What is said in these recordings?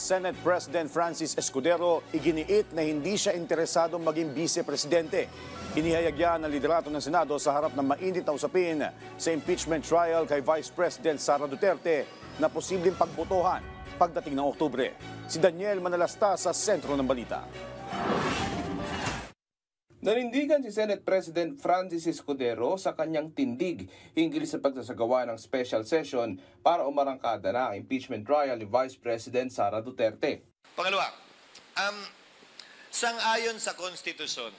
Senate President Francis Escudero iginiit na hindi siya interesadong maging vice-presidente. Inihayag yan ng liderato ng Senado sa harap ng mainit na usapin sa impeachment trial kay Vice President Sara Duterte na posibleng pagbotohan pagdating ng Oktubre. Si Daniel Manalasta sa sentro ng balita. Nanindigan si Senate President Francis Escudero sa kanyang tindig hinggil sa pagsasagawa ng special session para umarangkada na ang impeachment trial ni Vice President Sara Duterte. Pangalawa, sang-ayon sa konstitusyon,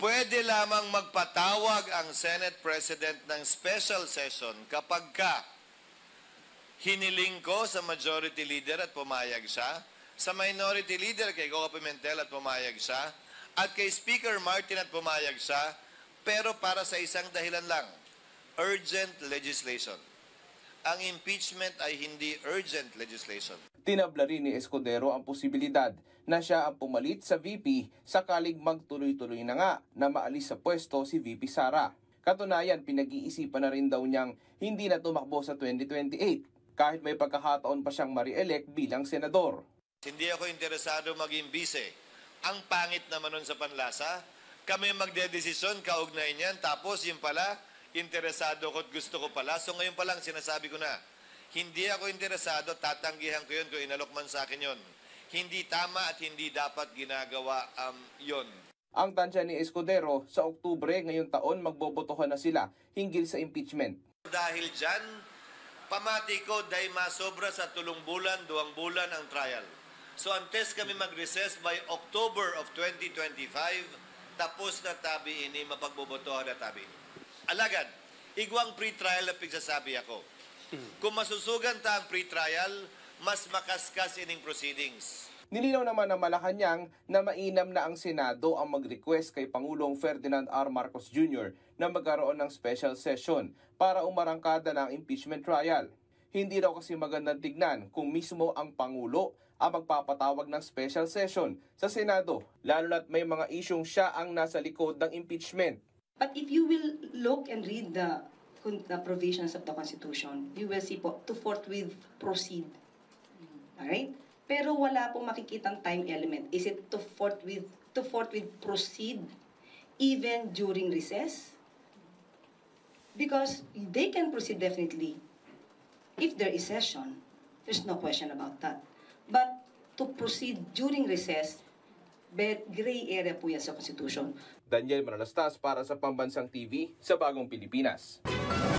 pwede lamang magpatawag ang Senate President ng special session kapag hiniling ko sa Majority Leader at pumayag siya, sa Minority Leader kay Coco Pimentel at pumayag siya, at kay Speaker Martin at pumayag siya, pero para sa isang dahilan lang, urgent legislation. Ang impeachment ay hindi urgent legislation. Tinabla rin ni Escudero ang posibilidad na siya ang pumalit sa VP sakaling magtuloy-tuloy na nga na maalis sa pwesto si VP Sara. Katunayan, pinag-iisipan na rin daw niyang hindi na tumakbo sa 2028 kahit may pagkakataon pa siyang ma-re-elect bilang senador. Hindi ako interesado maging vice. Ang pangit naman nun sa panlasa, kami magdedesisyon, kaugnay niyan, tapos yung pala, interesado ko at gusto ko pala. So ngayon pa lang sinasabi ko na, hindi ako interesado, tatanggihan ko yun kung inalok man sa akin yun. Hindi tama at hindi dapat ginagawa yun. Ang tansya ni Escudero, sa Oktubre ngayong taon magbobotohan na sila hinggil sa impeachment. Dahil dyan, pamati ko dahil masobra sa 3 bulan, 2 bulan ang trial. So antes kami mag-recess by October of 2025, tapos na tabi ini, mapagbobotohan na tabi. Alagad, igwang pre-trial na pigsasabi ako. Kung masusugan ta ang pre-trial, mas makaskas ining proceedings. Nilinaw naman ng Malacanang na mainam na ang Senado ang mag-request kay Pangulong Ferdinand R. Marcos Jr. na magkaroon ng special session para umarangkada ng impeachment trial. Hindi raw kasi magandang tignan kung mismo ang Pangulo ang magpapatawag ng special session sa Senado, lalo na't may mga isyong siya ang nasa likod ng impeachment. But if you will look and read the provisions of the Constitution, you will see po, to forthwith proceed. Alright? Pero wala pong makikitang time element. Is it to forthwith proceed even during recess? Because they can proceed definitely if there is session. There's no question about that. But to proceed during recess, gray area po yan sa Constitution. Daniel Manalastas para sa Pambansang TV sa Bagong Pilipinas.